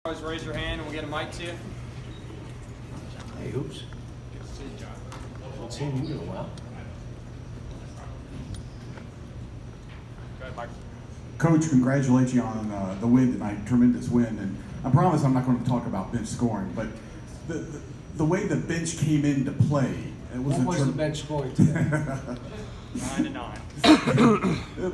Always raise your hand and we'll get a mic to you. Hey, Hoops. Good to see you, John. Haven't seen you in a while. Go ahead, Mike. Coach, congratulate you on the win tonight. Tremendous win. And I promise I'm not going to talk about bench scoring, but the way the bench came into play, it was what was the bench scoring today? 9-9.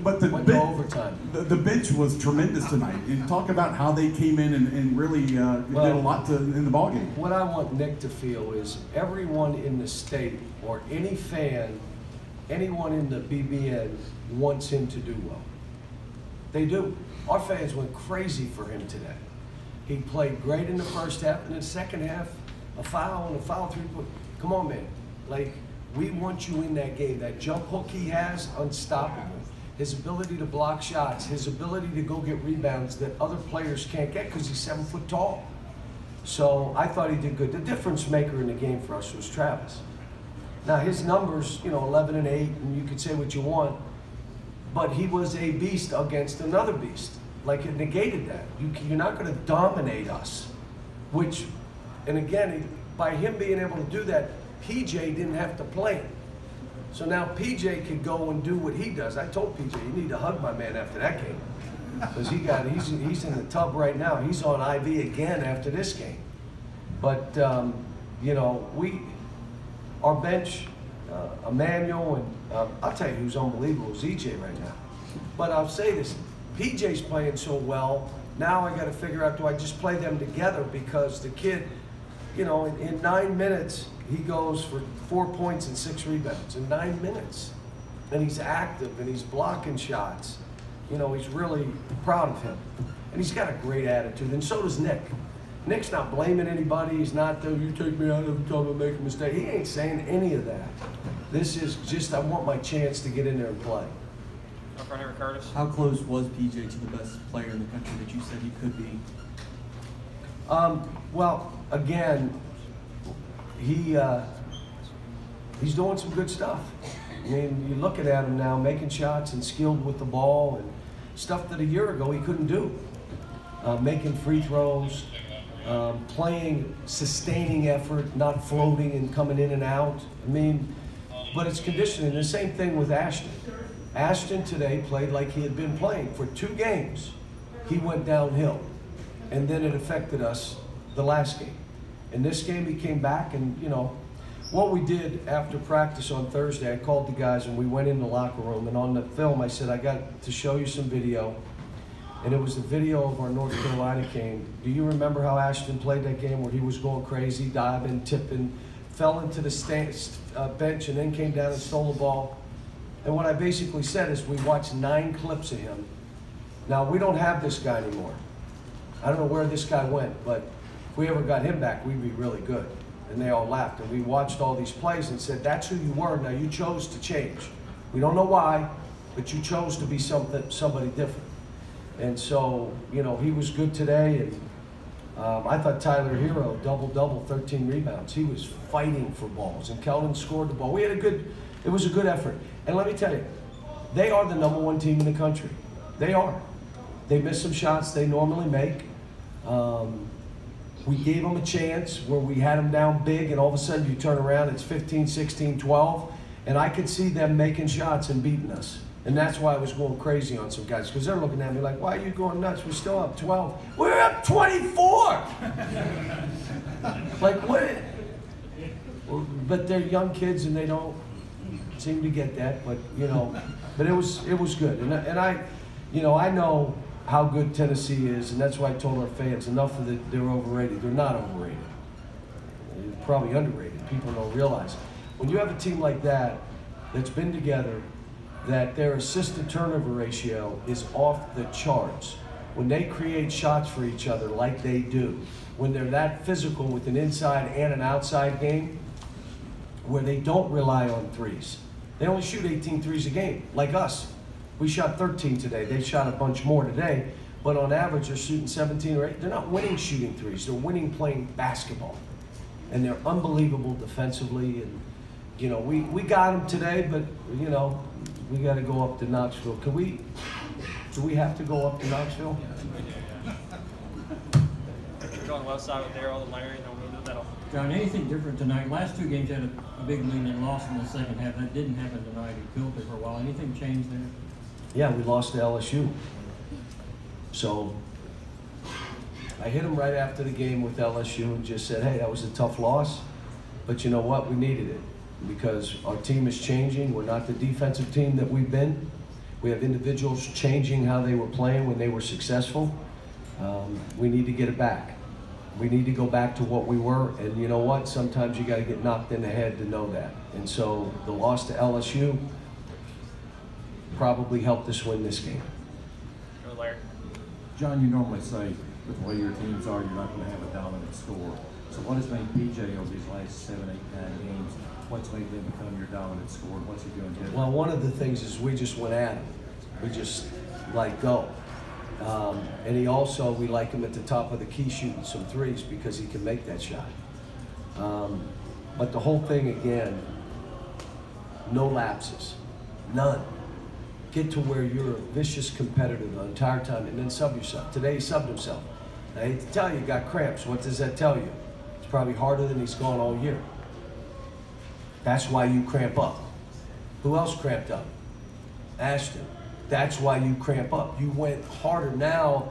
But went to overtime. The bench was tremendous tonight. And talk about how they came in and really did a lot in the ballgame. What I want Nick to feel is everyone in the state or any fan, anyone in the BBN wants him to do well. They do. Our fans went crazy for him today. He played great in the first half, and in the second half, a foul and a foul 3-point. Come on, man. Like, we want you in that game. That jump hook he has, unstoppable. His ability to block shots, his ability to go get rebounds that other players can't get because he's 7 foot tall. So I thought he did good. The difference maker in the game for us was Travis. Now his numbers, 11 and 8, and you could say what you want, but he was a beast against another beast. Like, it negated that. You're not going to dominate us, which, and again, by him being able to do that, PJ didn't have to play it. So now PJ could go and do what he does. I told PJ, you need to hug my man after that game, because he's in the tub right now. He's on IV again after this game. But our bench, Emmanuel, and I'll tell you who's unbelievable is EJ right now. But I'll say this, PJ's playing so well. Now I got to figure out, do I just play them together? Because the kid, in 9 minutes, he goes for 4 points and 6 rebounds in 9 minutes. And he's active and he's blocking shots. He's really proud of him. And he's got a great attitude, and so does Nick. Nick's not blaming anybody. He's not, you take me out every time I make a mistake. He ain't saying any of that. This is just, I want my chance to get in there and play. Curtis. How close was PJ to the best player in the country that you said he could be? Well, again, he's doing some good stuff. I mean, you're looking at him now, making shots and skilled with the ball and stuff that a year ago he couldn't do. Making free throws, playing, sustaining effort, not floating and coming in and out. I mean, but it's conditioning. The same thing with Ashton. Ashton today played like he had been playing. For 2 games, he went downhill. And then it affected us the last game. In this game, he came back, and, what we did after practice on Thursday, I called the guys and we went in the locker room, and on the film I said, I got to show you some video. And it was the video of our North Carolina game. Do you remember how Ashton played that game where he was going crazy, diving, tipping, fell into the bench and then came down and stole the ball? And what I basically said is we watched 9 clips of him. Now, we don't have this guy anymore. I don't know where this guy went, but if we ever got him back, we'd be really good. And they all laughed. And we watched all these plays and said, that's who you were. Now, you chose to change. We don't know why, but you chose to be somebody different. And so, he was good today. And I thought Tyler Hero, double-double, 13 rebounds. He was fighting for balls. And Keldon scored the ball. It was a good effort. And let me tell you, they are the #1 team in the country. They are. They missed some shots they normally make. We gave them a chance where we had them down big, and all of a sudden you turn around, it's 15, 16, 12, and I could see them making shots and beating us. And that's why I was going crazy on some guys, because they're looking at me like, why are you going nuts? We're still up 12. We're up 24! Like, what? But they're young kids, and they don't seem to get that, but, but it was good. And I know how good Tennessee is, and that's why I told our fans, enough of that they're overrated. They're not overrated. They're probably underrated. People don't realize it. When you have a team like that, that's been together, that their assist-to-turnover ratio is off the charts. When they create shots for each other like they do, when they're that physical with an inside and an outside game, where they don't rely on threes. They only shoot 18 threes a game, like us. We shot 13 today. They shot a bunch more today, but on average they're shooting 17 or 8. They're not winning shooting threes. They're winning playing basketball. And they're unbelievable defensively. And, we got them today, but, we got to go up to Knoxville. Do we have to go up to Knoxville? on the left side with Darryl and Larry, and then we'll go to the middle. John, anything different tonight? Last two games had a big lead and lost in the second half. That didn't happen tonight. You built it for a while. Anything changed there? Yeah, we lost to LSU. So I hit him right after the game with LSU and just said, hey, that was a tough loss, but you know what? We needed it because our team is changing. We're not the defensive team that we've been. We have individuals changing how they were playing when they were successful. We need to get it back. We need to go back to what we were, and you know what? Sometimes you got to get knocked in the head to know that. And so the loss to LSU probably helped us win this game. Go Larry. John, you normally say with the way your teams are, you're not going to have a dominant score. So what has made PJ over these last 7, 8, 9 games? What's made them become your dominant scorer? What's he doing different? Well, one of the things is we just went at him. We just let go. And he also, we like him at the top of the key shooting some threes because he can make that shot. But the whole thing again, no lapses, none. Get to where you're a vicious competitor the entire time and then sub yourself. Today he subbed himself. I hate to tell you, he got cramps. What does that tell you? It's probably harder than he's gone all year. That's why you cramp up. Who else cramped up? Ashton. That's why you cramp up. You went harder now,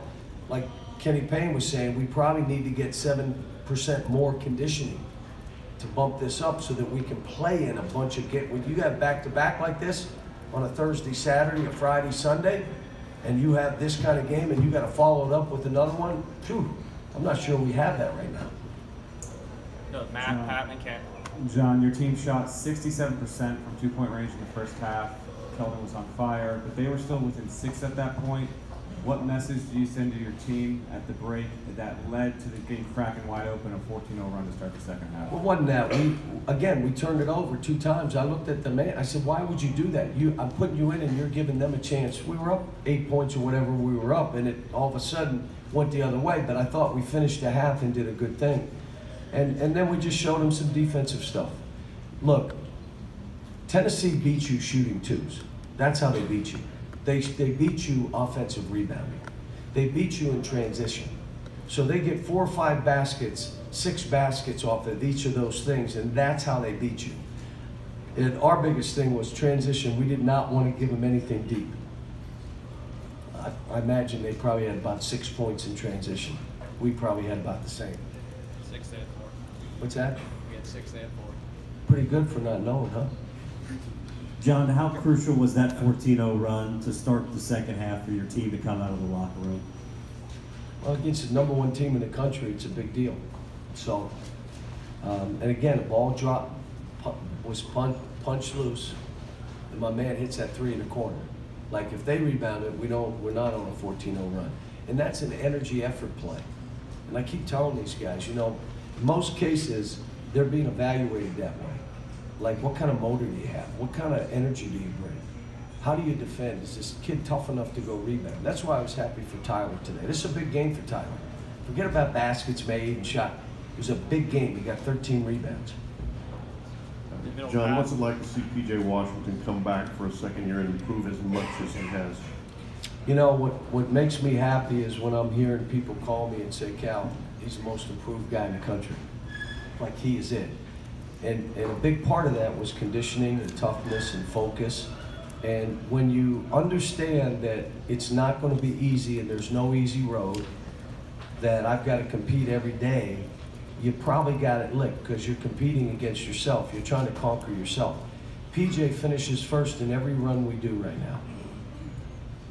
like Kenny Payne was saying, we probably need to get 7% more conditioning to bump this up so that we can play in a bunch of when you got back-to-back like this on a Thursday, Saturday, a Friday, Sunday, and you have this kind of game and you got to follow it up with another one, phew, I'm not sure we have that right now. No, Matt, Pat, and Ken. John, your team shot 67% from two-point range in the first half. Keldon was on fire, but they were still within 6 at that point. What message do you send to your team at the break that led to the game cracking wide open, a 14-0 run to start the second half? Well, wasn't that? We turned it over 2 times. I looked at the man. I said, why would you do that? I'm putting you in and you're giving them a chance. We were up 8 points or whatever we were up, and it all of a sudden went the other way. But I thought we finished the half and did a good thing. And then we just showed them some defensive stuff. Look, Tennessee beat you shooting twos. That's how they beat you. They beat you offensive rebounding. They beat you in transition. So they get 4 or 5 baskets, 6 baskets off of each of those things, and that's how they beat you. And our biggest thing was transition. We did not want to give them anything deep. I imagine they probably had about 6 points in transition. We probably had about the same. 6 and 4. What's that? We had 6 and 4. Pretty good for not knowing, huh? John, how crucial was that 14-0 run to start the second half for your team to come out of the locker room? Well, against the #1 team in the country, it's a big deal. So, and again, the ball dropped, was punched loose, and my man hits that 3 in the corner. Like if they rebound it, we're not on a 14-0 run. And that's an energy effort play. And I keep telling these guys, you know, in most cases, they're being evaluated that way. Like, what kind of motor do you have? What kind of energy do you bring? How do you defend? Is this kid tough enough to go rebound? That's why I was happy for Tyler today. This is a big game for Tyler. Forget about baskets made and shot. It was a big game. He got 13 rebounds. John, what's it like to see P.J. Washington come back for a second year and improve as much as he has? You know, what makes me happy is when I'm hearing people call me and say, Cal, he's the most improved guy in the country. Like, he is it. And a big part of that was conditioning and toughness and focus. And when you understand that it's not going to be easy and there's no easy road, that I've got to compete every day, you probably got it licked because you're competing against yourself. You're trying to conquer yourself. PJ finishes first in every run we do right now.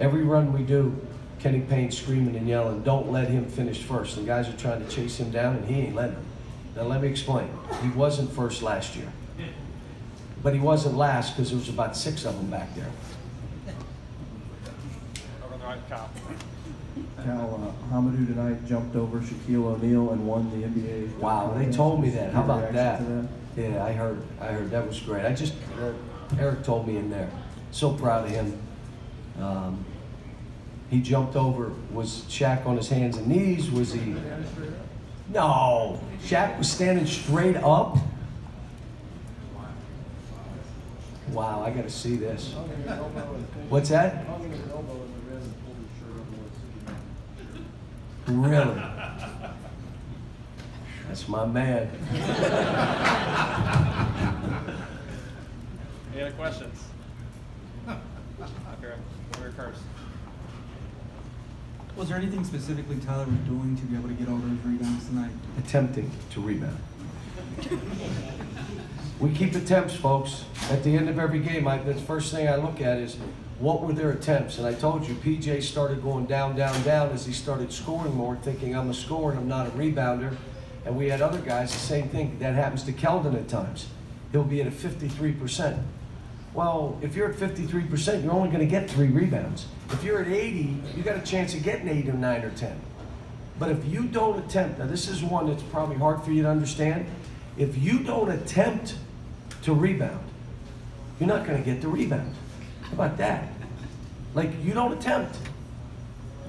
Every run we do, Kenny Payne screaming and yelling, don't let him finish first. And guys are trying to chase him down and he ain't letting them. Now let me explain. He wasn't first last year. But he wasn't last because there was about 6 of them back there. Over on the right, Kyle. Cal, Hamidou tonight jumped over Shaquille O'Neal and won the NBA. Wow, they told me that. How about that? To Yeah, I heard that was great. Eric told me in there. So proud of him. He jumped over. Was Shaq on his hands and knees? Was he? No, Shaq was standing straight up. Wow, I got to see this. What's that? Really? That's my man. Any other questions? Up here, over here first. Was there anything specifically Tyler was doing to be able to get all those rebounds tonight? Attempting to rebound. We keep attempts, folks. At the end of every game, the first thing I look at is what were their attempts. And I told you, PJ started going down, down, down as he started scoring more, thinking I'm a scorer and I'm not a rebounder. And we had other guys, the same thing. That happens to Keldon at times. He'll be at a 53%. Well, if you're at 53%, you're only going to get 3 rebounds. If you're at 80, you got a chance of getting 8 or 9 or 10. But if you don't attempt, now this is one that's probably hard for you to understand. If you don't attempt to rebound, you're not going to get the rebound. How about that? Like, you don't attempt,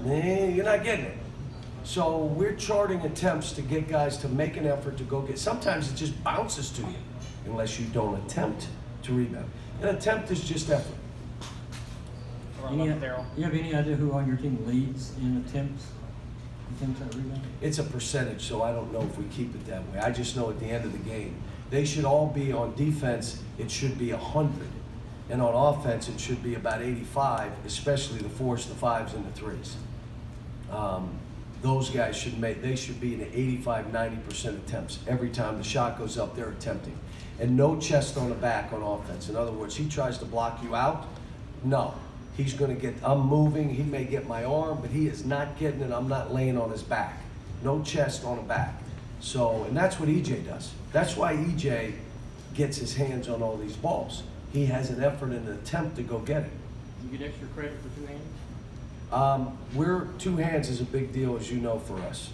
you're not getting it. So we're charting attempts to get guys to make an effort to go get. Sometimes it just bounces to you unless you don't attempt to rebound. An attempt is just effort. You have any idea who on your team leads in attempts at rebound? It's a percentage, so I don't know if we keep it that way. I just know at the end of the game, they should all be on defense, it should be 100. And on offense, it should be about 85, especially the 4s, the 5s, and the 3s. Those guys should be in 85, 90% attempts. Every time the shot goes up, they're attempting. And no chest on the back on offense. In other words, he tries to block you out, no. He's gonna get, I'm moving, he may get my arm, but he is not getting it, I'm not laying on his back. No chest on the back. So, and that's what EJ does. That's why EJ gets his hands on all these balls. He has an effort and an attempt to go get it. You get extra credit for 2 hands? 2 hands is a big deal, as you know, for us.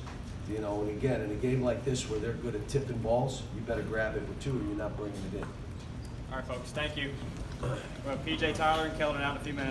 You know, and again, in a game like this where they're good at tipping balls, you better grab it with 2 or you're not bringing it in. All right, folks, thank you. Well, PJ, Tyler, and Keldon out in a few minutes.